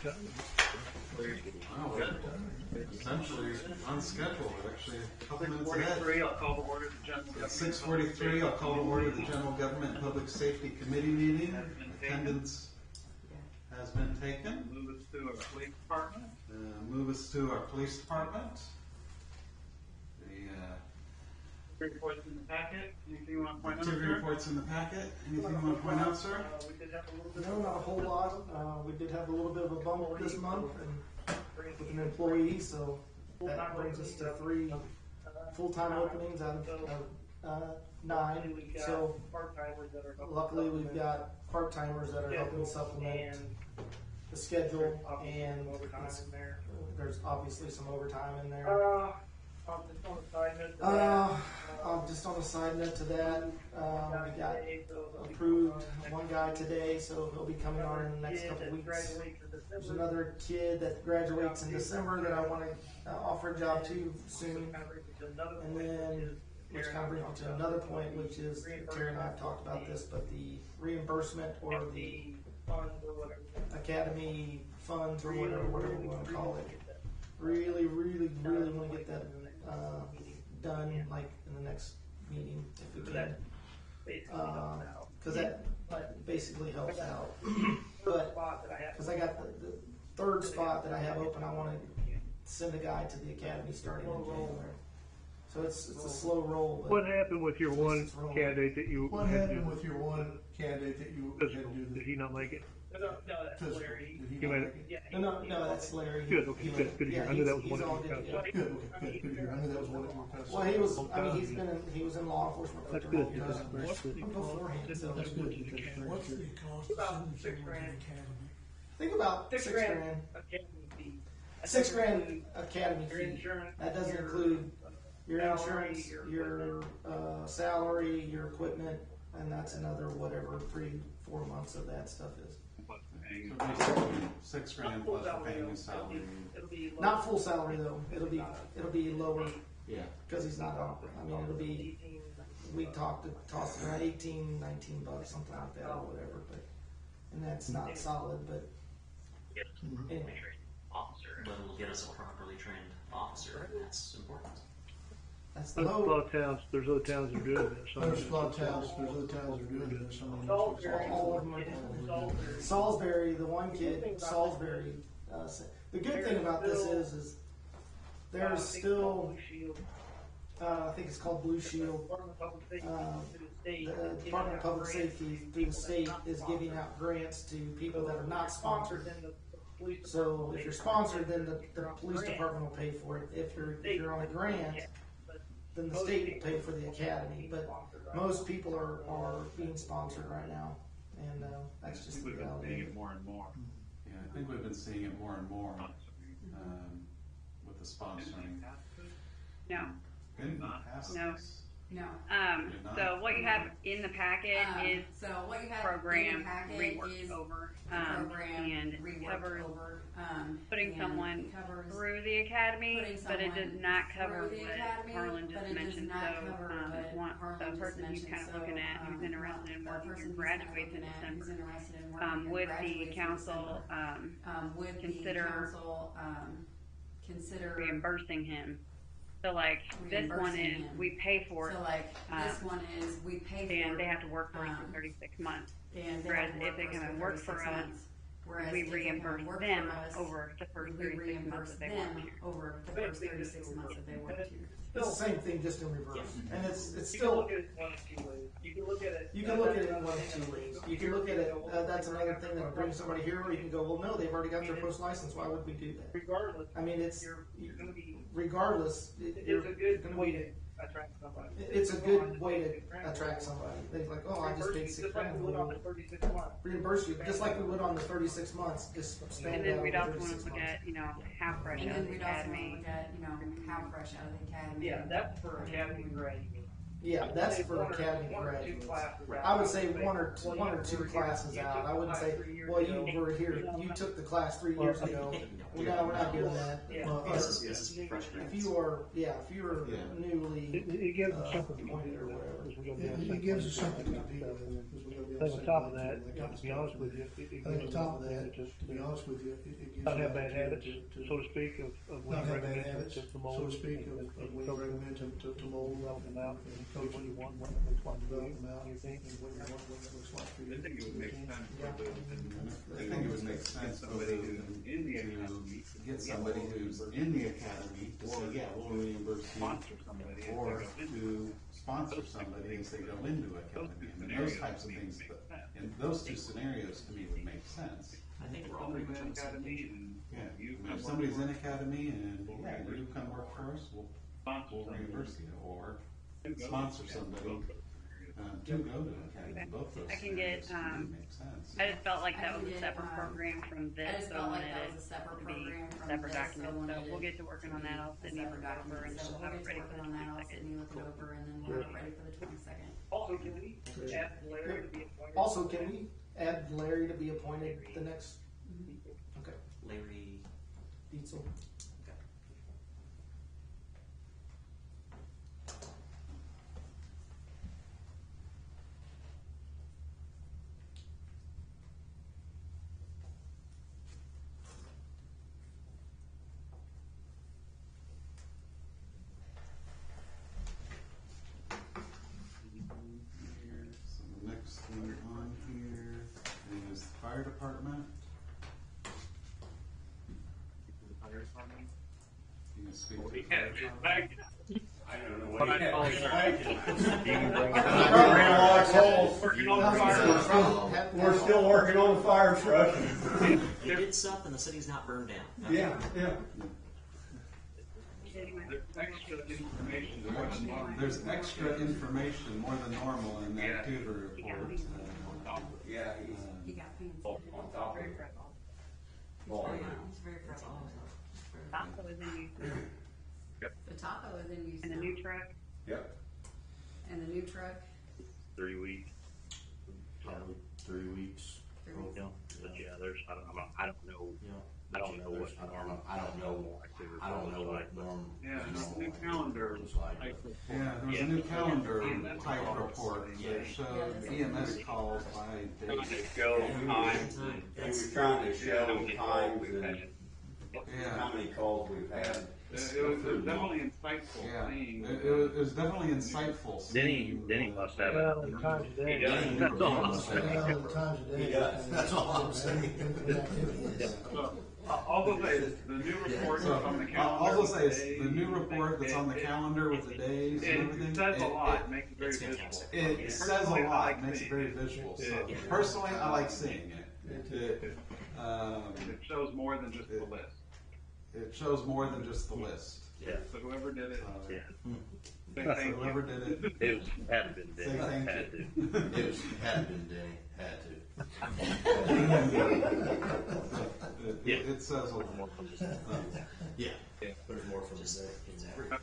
Wow, we're essentially on schedule. We're actually a couple minutes ahead. 6:43, I'll call to order the general government. 6:43, I'll call to order the General Government and Public Safety Committee meeting. Attendance has been taken. Move us to our police department. Move us to our police department. The Reports in the packet. Anything you want to point out, activity sir? reports in the packet. Anything you want to point out, sir? We did have a little bit. No, not a whole lot. We did have a little bit of a bump this month and with an employee, so that brings us to 3 full-time openings out of 9. So part-timers that are helping luckily we've got part-timers that are helping supplement the schedule, and overtime in there. there's obviously some overtime in there. On the side note to that, Just on a side note to that, we got approved one guy today, so he'll be coming on in the next couple of weeks. There's another kid that graduates in December that I want to offer a job to soon. And then, which kind of brings me to another point, which is, Terry and I have talked about this, but the reimbursement or the academy funds or whatever we want to call it. Really want to get that done like in the next meeting if we can. Because that basically helps out. But because I got the third spot that I have open, I want to send a guy to the academy starting in January. So it's a slow roll. But What happened with your one candidate that you What had happened to with your one candidate that you do? had to do Did the he not make it? No, that's physical? Larry. Did he You not made make it? No, that's Larry. Good, okay, good to hear. I knew that was one he's all of your good. guys. Yeah. Good, okay, good to hear. I knew that was one of your cuts. Well, he was in law enforcement for That's 30 good. years That's good. beforehand. So That's good. What's the cost About of $6 sending grand. someone to the academy? think about $6 grand. Academy fee. $6 grand academy Your fee. insurance. That doesn't your include your salary, insurance, your your salary, your equipment, and that's another whatever 3-4 months of that stuff is. So basically, $6 grand plus the paying his salary. It'll be low. Not full salary though. It'll be lower Yeah. because he's not on. I mean, it'll be. We tossed around 18, 19 bucks, something like that, or whatever. But and that's not solid. But Get us a properly anyway, trained officer, but it'll get us a properly trained officer, and that's important. that's the There's a hope. lot of towns, there's other towns that are doing this. There's a lot of towns, there's other towns that are doing this. I mean, All of them are doing it. Salisbury, the one kid, Salisbury. The good thing about this is there's still, I think it's called Blue Shield. The Department of Public Safety through the state is giving out grants to people that are not sponsored. So if you're sponsored, then the police department will pay for it. If you're on a grant, then the state will pay for the academy. But most people are being sponsored right now, and that's just the reality. more and more. Yeah, I think we've been seeing it more and more with the sponsoring. No, Didn't pass No. this? no. Did not? So what you have in the packet is So what you have in program the packet reworked is over, the program and reworked covers over, putting and someone covers through the academy, putting but it does someone not cover through the what academy, Harlan but just it does mentioned. not So, cover what Harlan the just person he's mentioned. kind of So, looking at, who's interested in the working person and who's graduates in looking at, who's December, interested in working and with the graduates in council, December. With consider the council, consider reimbursing him. So like this one Reimbursing is, him. we pay for it, So like this one is we pay for and they it, have to work for us for 36 months. and they Whereas have to if they for us come and for work for 36 us, months. Whereas we if they come and reimburse work them for us, over the first we 36 months reimburse that they them work here. over the first 36 months that they worked here. It's the same thing, just in reverse, and it's You can still. look at it one of two ways. You can look at it. You can look at it in one of two ways. You can look at it, that's another thing that'll bring somebody here, or you can go, well, no, they've already got their post license, why would we do that? Regardless, I mean, it's, you're going to be. regardless, It's you're a good gonna way be, to attract somebody. it's a good way to attract somebody. They're like, oh, I just paid $6 Just like grand, we would on we'll the 36 months. reimburse you, just like we would on the 36 months, just And stand then out we'd over also want 36 to look months. at, how fresh And out then of the we'd also want to academy. look at, how fresh out of the academy. Yeah, that's for academy grade. Yeah, that's for academy One or two graduates. classes out. I would say one or two classes out. I wouldn't say, well, you were here, you took the class 3 years ago. No, we're not doing that. Yeah. This is fresh If grads. you are, yeah, if you were Yeah. newly, It gives us something to appointed or do whatever. because we're gonna be on the It same gives us page. something to compete with, because we gotta be I on the think on same top of page that, and that kind of to be stuff. honest with you, it I think gives on us top of an that, opportunity to be honest with you, it gives not you have the bad habits, opportunity so to speak, of not when have bad recommend habits, to mold. so to speak, of when you recommend to mold, Develop them out, and and coach what you them, want, what it looks like to develop you, them out, you think. and what you want, what it looks like for you. I think it would make sense for the, I think it would make sense for somebody them who's in the to academy. get somebody who's in the academy to say, yeah, we'll reimburse you, Sponsor somebody. if or they're in- to sponsor somebody as they go into academy. I mean, those types of things, but in those two scenarios to me would make sense. I think we're all pretty much on the same Academy page. and Yeah, you I mean, come if somebody's work in academy and, yeah, you come work for us, sponsor we'll somebody. reimburse you, or You go sponsor to somebody, academy. to go to academy. Both those I can get, scenarios to me make sense. I just felt like I that can was a get, separate program from I this, just so felt I like wanted that it was a separate to be program from separate this, so I documents, so wanted we'll it get to working on that, I'll a send you separate over document, and so we'll we'll have get it to ready for working the on that, I'll 22nd. send you look it over, and then we'll have it ready for the 22nd. Also, can we ask Larry to be appointed? Also, can we add Larry to be appointed the next, okay, Larry, Dietzel? So the next thing on here is the fire department. You can speak to the fire department. We're still working on the fire truck. it's up and the city's not burned down. Yeah. Extra information. to what's on. There's extra information, more than normal, in that tutor report. Yeah. He got paid. On top of it. Oh, yeah, he's very proud. Taco is in use, The Taco is in use and the now. new truck, Yep. And the new truck, 3 weeks. Probably 3 weeks. 3 weeks. Yeah, but yeah, there's, I don't know, I don't know what normal. I don't know what norm. Yeah, new calendar. Yeah, there was a new calendar type report that showed EMS calls by Trying date. to show times, he was trying to show times and Yeah, how many calls we've had. It was definitely insightful yeah, seeing. it was definitely insightful. Denny must have Well, it. the times of day. does. That's all I'm saying. Well, the times of day. He does. That's all I'm saying. So, all I'll say is the new report So, on the I'll calendar. also say, is the new report that's on the calendar with the days and everything. It says a lot, makes it very It's visible. fantastic. It says a Personally, I lot, like makes it seeing very it. visual, so Yeah. personally, I like seeing it. It shows more than just the list. It shows more than just the list. Yeah, So whoever did it, yeah. say So thank whoever you. did it, It was, had been say Denny, thank had to. you. It was, had been Denny, had to. It says a lot. More from the- Yeah. Yeah. There's more from Just, the day. it's everywhere.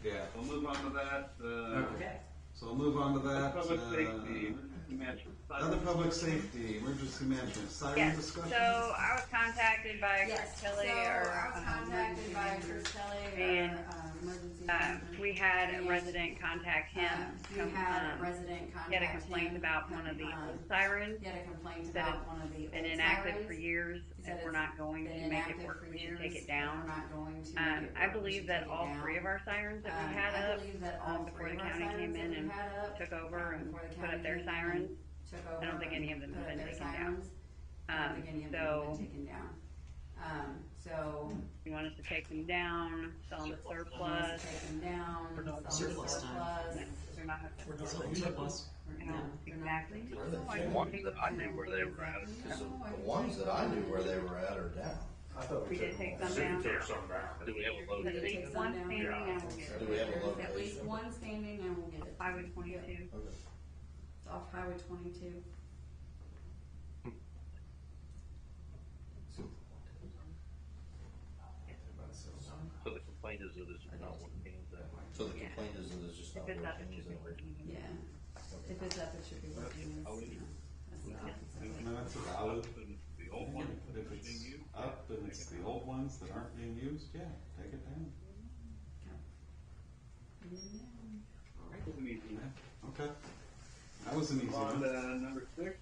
Yeah, We'll move on to that. Okay. so we'll move on to that. Public safety, emergency management. Other public safety, emergency management, siren yes, discussion? so I was contacted by Chris Yes, Kelly, so our, I was contacted by emergency Chris Kelly, and, our, emergency manager. manager. We had a And, resident contact him, We come, had a resident he contact had him. a complaint about one of the old sirens, He had a complaint that about it's one of the been old inactive sirens. for years, He said if we're it's not going been to make it inactive work, for we should years, take it and down. We're not going to make it I work, we believe should that take it all down. three of our sirens that we had I up, believe that all before three the of our county sirens came that in we and had up, took over and before the put up county their came in sirens. and took over I don't think any of them and have put been up their taken down. sirens. I don't think any of them have So been taken down. So you want us to take them down, sell them to let's surplus? take them down, sell them to Surplus time. surplus. They're not. So surplus. No, exactly. The ones that I knew where they were at. The ones that I knew where they were at are down. We did take some down. Do we have a There's at location? least one standing and we'll get Do it. we have a There's at least location? one standing and we'll get it. Highway 22. Okay. It's off Highway 22. So the complaint is that it's not one hand that. So the complaint is that it's just not If it's up, it should be working. Yeah. If it's up, it should be working. That's the office of it. No, that's valid. The old one If that's being it's used. up and it's the old ones that aren't being used, yeah, take it down. Okay. That was an easy On one. to number 6.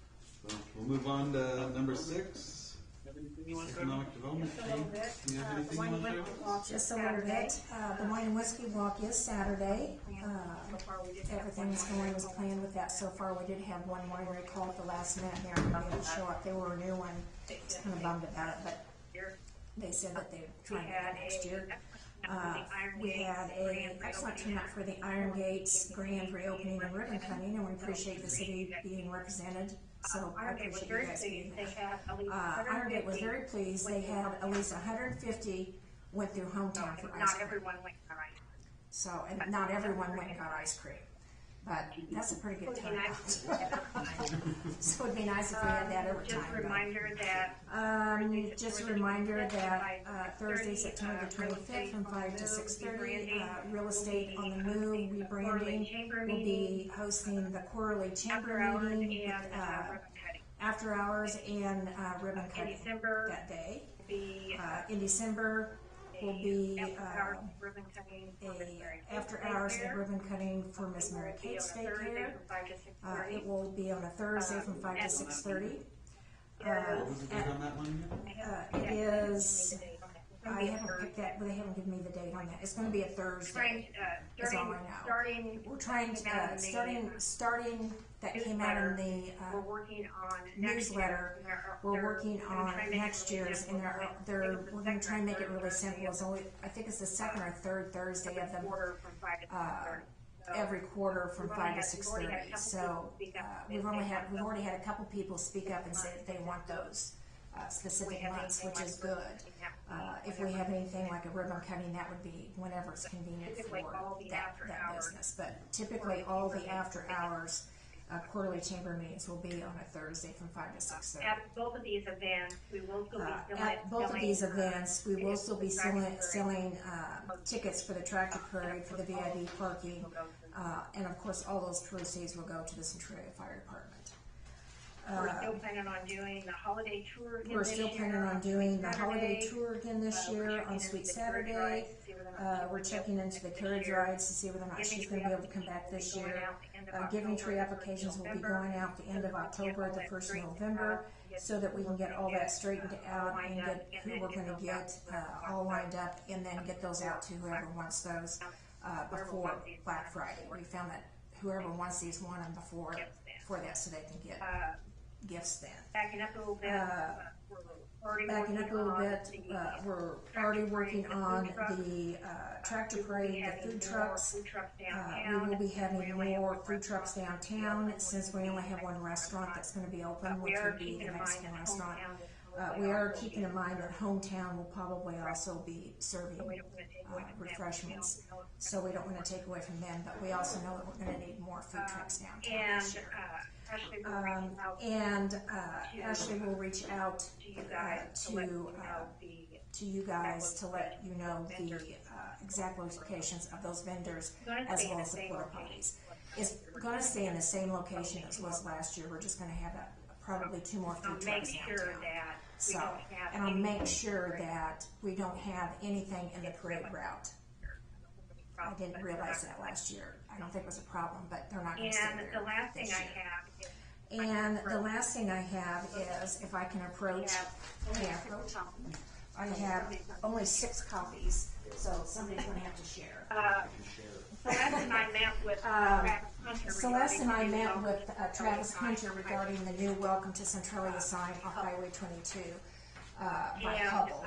So we'll move on to number 6. Have anything you want to go? Economic development. Just a little Kate, bit. do you have anything The you wine want to whiskey do? walk Just is a little Saturday. bit. The wine and whiskey walk is Saturday. So far, we did have Everything's one going as wine planned with that so far. We did have one winery call at the last minute and they weren't able to show up. They were a new one. Kind of bummed about it, but here. they said that they're We trying to had get next year. Iron We Gates had grand a excellent reopening. turnout for the Iron Gates grand reopening and ribbon cutting, and we appreciate the city being represented. So I Iron Gate was appreciate you very guys being pleased. They there. had at least Iron Gate was 150. very pleased. They had at least 150 went through hometown for ice Not cream. everyone went to ice. So, and not everyone went and got ice cream, but that's a pretty good turnout. So it'd be nice if we had that every Just a time. but- reminder that Just a reminder that Thursday, September the 25th, from 5 to 6:30, Real Estate on the Move rebranding will be hosting the quarterly chamber after hours meeting and with, ribbon cutting. after hours and ribbon In cutting December, that day. the In December will be after hours ribbon cutting for Miss a Mary after Kate's hours Daycare. and ribbon cutting for Miss Mary It will be Kate's on a Thursday Daycare. from 5 to 6:30. It will be on a Thursday from 5 to 6:30. What was the date on that one again? It is, I haven't picked that, but they haven't given me the date on that. It's gonna be a Thursday. That's all I know. Starting, We're trying to, starting, that came out in the, we're working on next newsletter. year. we're working They're gonna on try and make it next really year's, and simple. we're gonna try and make it really simple. It's only, I think it's the second or third Thursday of the, Quarter from 5 to 6:30. So every quarter from we've 5 already to had- we've already had a 6:30. couple So, people speak up and we've say already had a couple people speak up and say that they want those, specific months, which is good. If we have anything like a ribbon cutting, that would be whenever it's convenient for Typically, all the that after hours. business. But typically, all the after hours, quarterly chamber meetings will be on a Thursday from 5 to 6:30. At both of these events, we will still be selling. At both of these events, we will still be selling tickets for the tractor parade, for the VIB parking, and of course, all those proceeds will go to the Centralia Fire Department. We're still planning on doing the holiday tour again We're this still year planning on on doing the Saturday. holiday tour again this We're year checking on into Sweet the carriage Saturday. rides to see whether or not We're she'll checking be into the able to carriage this year. rides to see whether or not she's gonna be able to come back this Going year. out the end of Giving Tree October, applications will be November, going out the end of so we can October, get all the that 1st of straightened November, out, so that we can get all that straightened out lined and up, get and who then we're get gonna those get, out. all lined up, and then get those out to whoever wants those, before Black Friday. We found that whoever wants these want them before that, so they can get gifts then. Backing up a little bit, we're already Backing up a working little on bit, the we're already working on the tractor We will be parade, the having food more trucks. Food trucks We downtown. will be having We only have more one food trucks restaurant downtown, since we only have one restaurant that's gonna be open, which We are would be keeping the in mind Mexican that restaurant. hometown will We are also keeping be- in mind that hometown will probably also be serving So we don't wanna take away from them. refreshments, so we don't wanna take away from them, but we also know that we're gonna need more food trucks downtown And, this year. Ashley will reach out And Ashley will reach out to you guys to let you know the to you guys to let you know the exact locations of those vendors, Gonna as stay in well the as the same porta location. potties. It's gonna stay in the same location as was last year. We're just gonna have probably 2 more I'll food make trucks sure downtown. that we So, don't have. and I'll any make sure parade. that we don't have anything in the parade route. I didn't realize that last year. I don't think it was a problem, but they're not gonna stay And there the last thing this I year. have is. And the last thing I have is, if I can approach, I have only 6 copies, so somebody's gonna have to share. Celeste and I met with Travis Hunter. Celeste and I regarding met the with Travis sign. Hunter regarding the new Welcome to Centralia sign on Highway 22, by And, Hubble.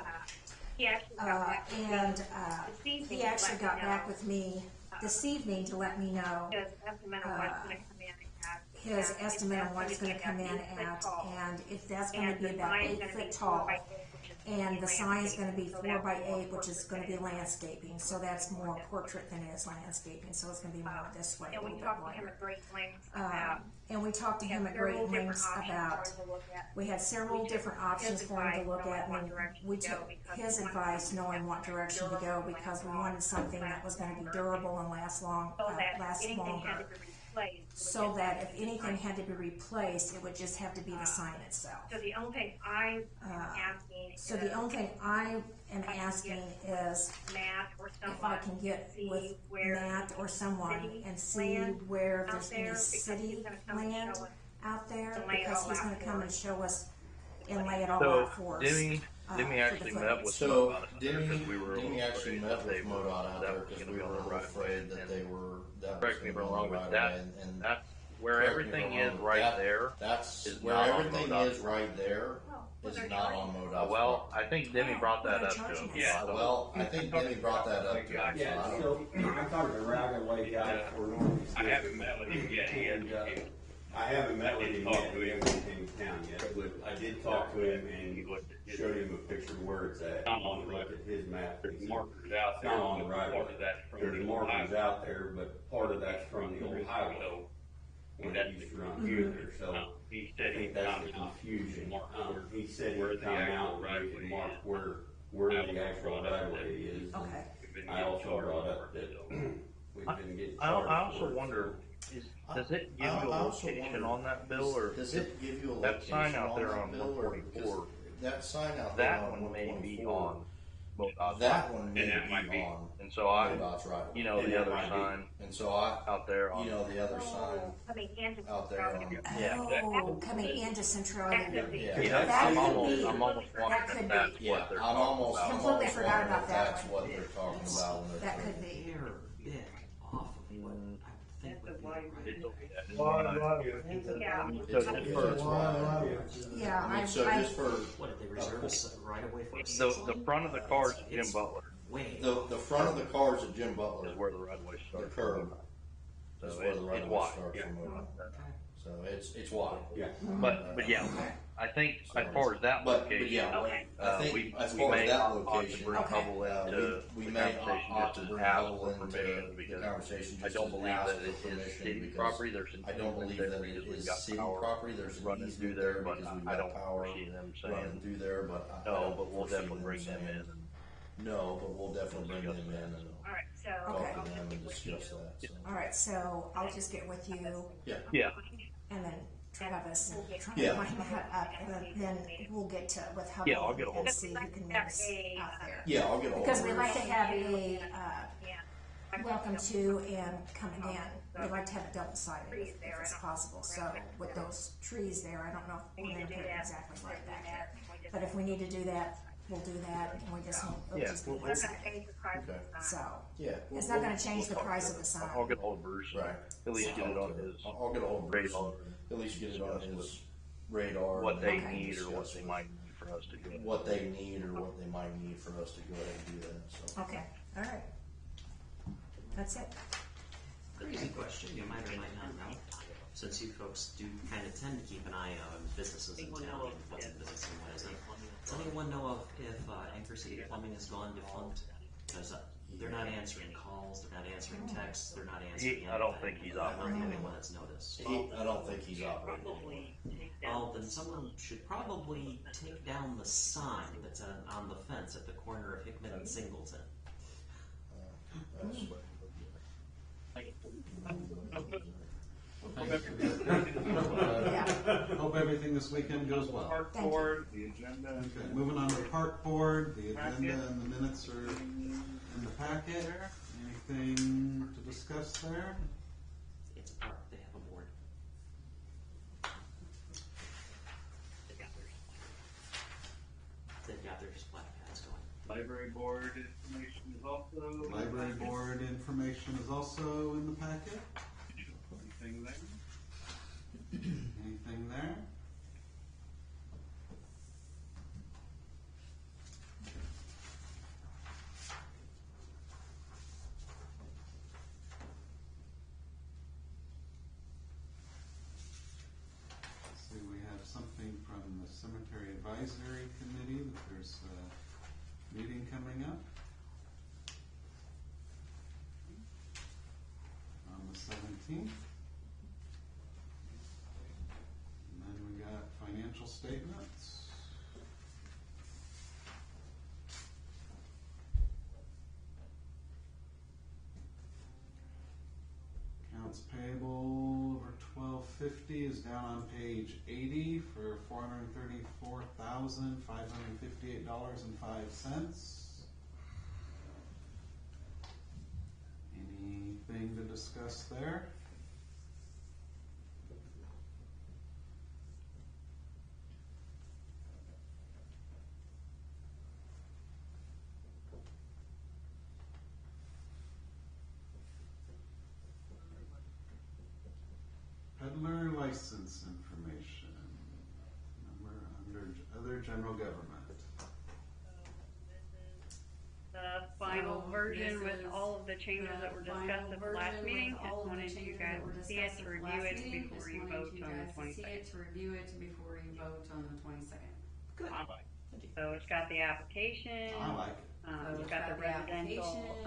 he actually got back to me And this evening he to actually let got me back know with me this evening to let me know His estimate of what's gonna come in at. his And estimate if on what's that's gonna come in 8 foot at, tall. and if that's gonna And be the about sign's 8 gonna be foot 4 tall. by 8, which is And the sign is gonna be 4x8, which is gonna be landscaping, so that's more portrait than it is landscaping, so it's gonna be more this way, a And we little bit talked to him wider. at great lengths about. And we talked to him at great lengths about, we had several different options for him to look at, and we took his advice knowing what direction to go, because we wanted something that was gonna be durable and last longer. So that if anything had to be replaced, it would just have to be the sign itself. So the only thing I am asking. So the only thing I am asking is Matt or if I can get with Matt or someone and see where there's any city land out there, because he's gonna come and show us and lay it all So out for us. Demi for the actually met footage. with So MoDOT out there because we were a Demi little actually afraid met that with they were MoDOT out there that was because gonna we be were on a the little right afraid way. that And they were, that was correct me if gonna I'm be on wrong, the but right that way, and that's where correct me if everything I'm is wrong, right that- there. That's is where not on everything MoDOT. is right there is not on MoDOT's Well, property. I think Demi brought that up to him. Yeah. So I don't- Well, I think Demi brought that up to him, so I Yeah, don't. so I'm talking to right away guy for Northeast. I haven't met with him yet. He And, had, I haven't met with him Didn't yet, talk to we him. haven't came to town yet, but I did talk to him and showed him a picture of where it's at. Not on the Looked at his map. there's markers out It's there. not on the right Part way. of that's from There's the markers highway. out there, but part of that's from the old highway, So, when that's it used to the run through there, so. he I said think he'd that's come the out. confusion. Mark He said where he'd the come actual out and we right-of-way could mark is. where the actual right of way is. And Okay. We've been I getting also charged brought for up it, that so. we've been getting I charged also for it, wonder, does it give I you a also location wonder, on that bill, or Does it give you a that location sign out there that on bill, or- 144? That sign out there That on one may be 124, on MoDOT's that right. one may And that might be be- on And so I, MoDOT's right. you know, And the that other might be. sign And so I, out there on. you know, the other sign I mean, Angela. out there on, Oh, coming into Centralia. yeah. Yeah, That I'm could almost, be. I'm almost That wondering could if be. that's Yeah, what they're I'm almost, talking I'm about. Completely almost forgot wondering about if that that's one. what they're talking about when they're. That could be. Fair bit off of what I would think would be right. It's okay, I just Lot, wanna- lot. Yeah. It's, So it's just for- wide. Yeah, I mean, so I, just for, What, if they reserve a right away for a The six-lane? front of the car is Jim It's Butler, way. the front of the cars at Jim Butler, is where the right of way the starts. curb, So is where the right it's of way wide. starts from MoDOT. So it's wide. Yeah. But yeah, I think as far as that But location, yeah, Okay. I think we as we far as may that ought to location, bring Hubble into we the may conversation ought just to as bring ask Hubble for into permission the because conversation I just don't to believe ask that for it is permission city because property. There's some I don't believe there that because it we've is got city power property, there's an running through easement there, there but because we've I got don't power foresee them running saying, through there, but I no, don't but we'll foresee definitely bring them saying- in. And No, but we'll definitely bring them in and All right, so. Okay. talk to them and discuss that, so. alright, so I'll just get with you Yeah, and then Travis and try Yeah. to line that up, and then we'll get to, with Hubble. Yeah, I'll get a hold and of see who can meet us out there. Yeah, I'll get a hold Because of we her. like to have a, Yeah. welcome to and coming in. We'd like to have it double sided if it's possible, so with those trees there, I don't know if we're gonna put it exactly right back there. But if we need to do that, we'll do that, and we just won't, it'll Yeah, just be we'll- one They're gonna side. change the price of the sign. So, Yeah. it's not gonna change the price of the I'll sign. get a hold of Bruce. and Right. At least get it on his I'll get a hold of Bruce, radar, at least get it on his radar. what and they then need or what discuss they with- might need for us to do it. What they need or what they might need for us to go ahead and do that, so. Okay, alright. That's it. Crazy question, you might or might not know, since you folks do kind of tend to keep an eye out on businesses in town and what's in business and what isn't. Does anyone know of if Anchor City Plumbing has gone defunct? Because they're not answering calls, they're not answering texts, they're not answering. I don't think anything. he's I don't know operating. anyone that's noticed. I don't think he's operating anymore. Well, then someone should probably take down the sign that's on the fence at the corner of Hickman and Singleton. That's- Yeah, Hope everything this weekend goes well. Park Thank you. board, the agenda. Okay, moving on to the park board, the agenda and the minutes are in the packet. Anything to discuss there? It's a park, they have a board. They've got their flat pads going. Library board information is also. Library board information is also in the packet. Anything there? Anything there? Let's see, we have something from the Cemetery Advisory Committee that there's coming up on the 17th. And then we got financial statements. Accounts payable over 1250 is down on page 80 for $434,558.05. Anything to discuss there? Peddler license information. Number under other general government. The final So version this with is all of the changes that were discussed at the last meeting. Just wanted you guys to see it, to review it before you vote on the 22nd. To review it before you vote on the 22nd. Good. So it's got the application. I like it. It's got the residential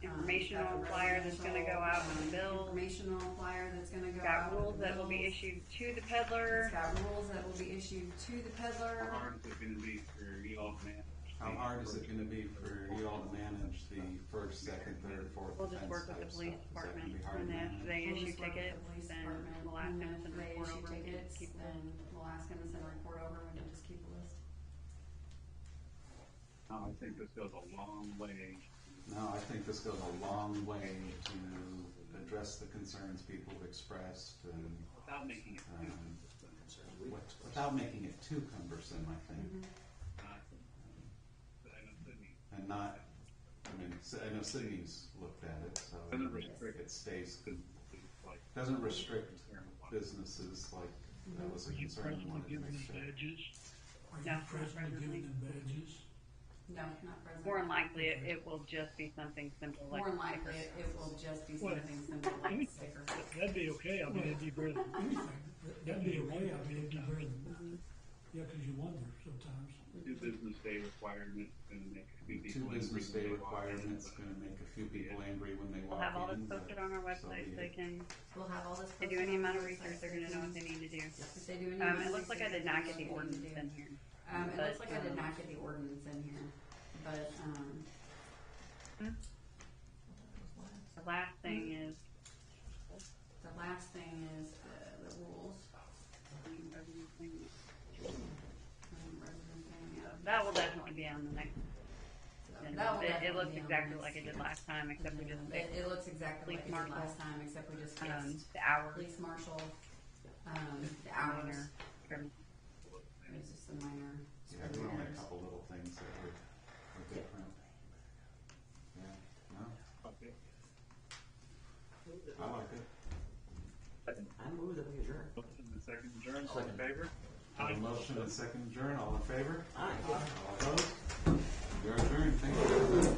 informational flyer that's going to go out on the bill. Informational flyer that's going to go It's out. got rules that will be issued to the peddler. It's got rules that will be issued to the peddler. How hard is it gonna be for you all to manage? How hard is it going to be for you all to manage the first, second, third, fourth We'll just offense work with the type police stuff? Is that gonna department, be hard and to if manage? they We'll issue just work with tickets, the police then department, we'll ask and them to if send a they report issue over. tickets, Keep a then list. we'll ask them to send a report over, and we can just keep a list. I think this goes a long way. No, I think this goes a long way to address the concerns people have expressed and Without making it too without making it too cumbersome, I think. And not, I mean, I know Sydney's looked at it, so Doesn't restrict- it stays, like, doesn't restrict businesses like that was a concern we wanted to make sure. No, not presently. No, not present. More than likely, it will just be something simple like More than likely, stickers. it will just be something simple like a sticker. That'd be okay, I mean, it'd be better than anything. That'd be okay, I mean, it'd be better than, yeah, cause you wonder sometimes. 2 business day requirement gonna make a few 2 people business angry day when they walk in, requirements but gonna make a few people angry when they We'll walk in. have all this but posted on our so website so be they it. can, We'll have all this. if they do posted any on amount the of website research, so they're gonna know what can- they need to do. If they do any amount It of looks like I research, did not they get the know what they ordinance need to in do. here. It But, looks like I did not get the ordinance in here, but, The last thing is, the last thing is, the rules. Resident thing, yeah. that will definitely be on the next. So that will It definitely looks be on exactly the like it next- did last time, except we just fixed, It looks exactly like it Police did marshal. last time, except we just fixed, the hours. police marshal, the hours. Minor trim. There's just some minor. Yeah, there were only a couple little things that were different. Yeah, no, Okay. I like it. I move that we adjourn. Motion and second adjourn, all in favor? Have a motion and second adjourn, all in favor? Aye. All opposed? You're adjourned, thank you.